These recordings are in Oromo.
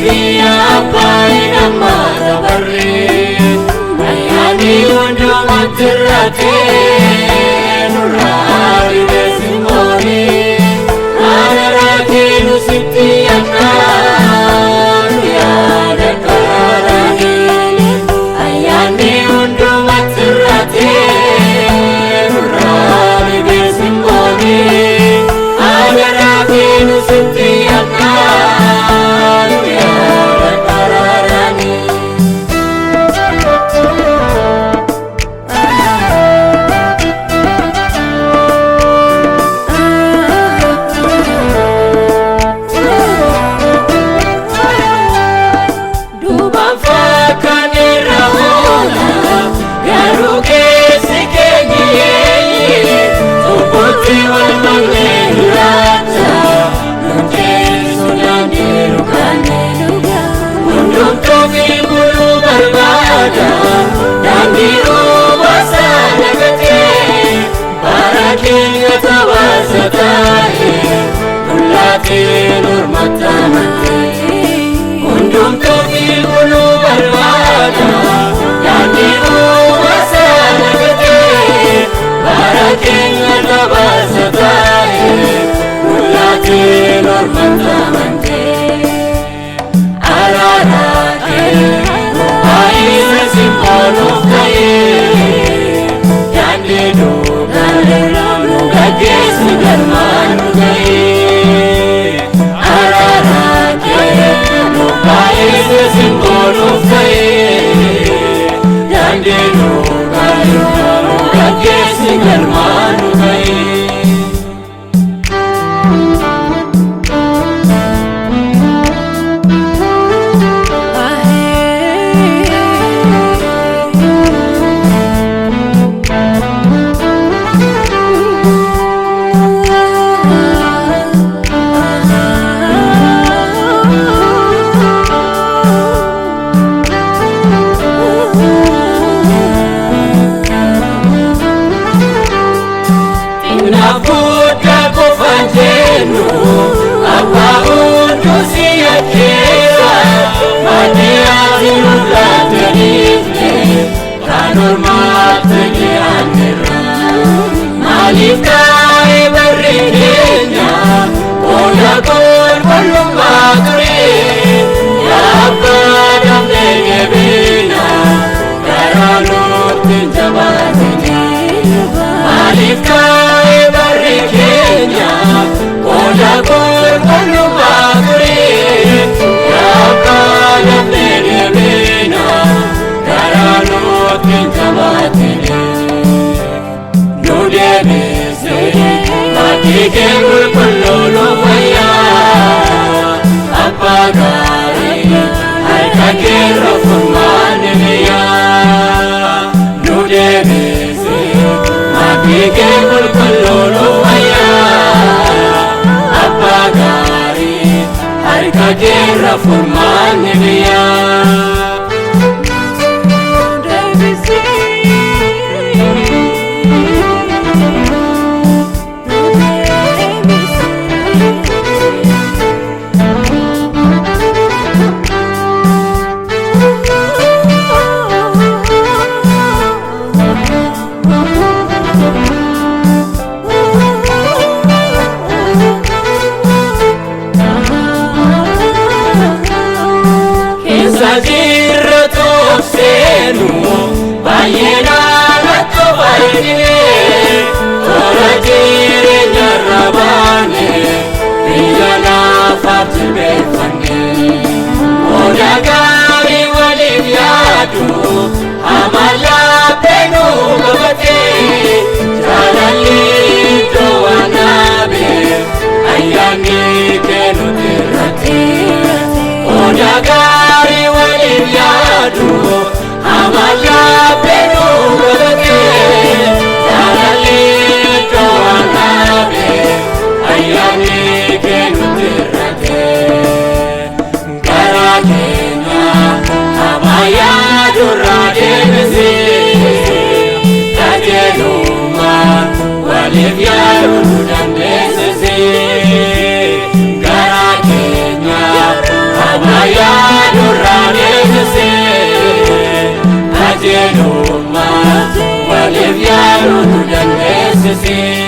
biyya abbaan amma dabarree ayyaanni hundumatti irratee nurraa dhibee simboonii aadaa keenu sitti yannaan yaada karaaranii ayyaanni hundumatti irratee nurraa dhibee simboonii aadaa keenu sitti yannaan yaada karaaranii. Duubaan fakkaanirra oola garuu keessi keenyee tokkotti wal malee laata nuti sunaniiru kanneen hundumtuu fi buluu barbaada daandiiruu baasaa dagatee bara keenya tabaasa taa'ee mul'atee normaatti amantee hundumtuu fi buluu barbaada daandiiruu baasaa dagatee bara keenya tabaasa taa'ee mul'atee normaatti amantee araaraa kee baay'isa simbooluuf ta'ee daandii duugaa nu gaggeessi galmaan nu ga'ee araaraa kee baay'isa simbooluuf ta'ee daandii duugaa nu gaggeessi galmaan nu ga'ee. Nafuta kufanjenu abbaa hunduu siya keessa maddii azimuudhaataniifne kan ormaatti dhiyaanneerra maaliif kaa'ee barri keenya qooda qulqullummaa ture yaa abbaa damee qabeenya garaa nutti hin jabaatine maaliif kaa'ee barri keenya qooda qulqullummaa ture yaa abbaa damee qabeenya garaa nutti hin jabaatine nu deebisee maatii kee qulqulluu nu fayyaa abbaa gaarii harka keerra furmaanni biyyaa nu deebisee maatii kee qulqulluu nu fayyaa abbaa gaarii harka keerra furmaanni biyyaa. Jirra toobseenu baay'ee naannatti baay'ee toora jireenyarra baane biyya laafaaf jilbeeffanne qooda gaarii waliif yaadu amala beenuu qabatee jaalalli iddoo waan dhaabeef ayyaanni kennuutti irratti qooda gaarii waliif yaadu amala beenuu qabatee jaalalli iddoo waan dhaabeef ayyaanni kennuutti irratti garaa keenya ammayyaa durraa deebisee qajeelummaa waliif yaaduu nu dandeessisee garaa keenya ammayyaa jallisee.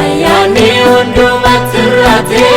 Ayani undumat serate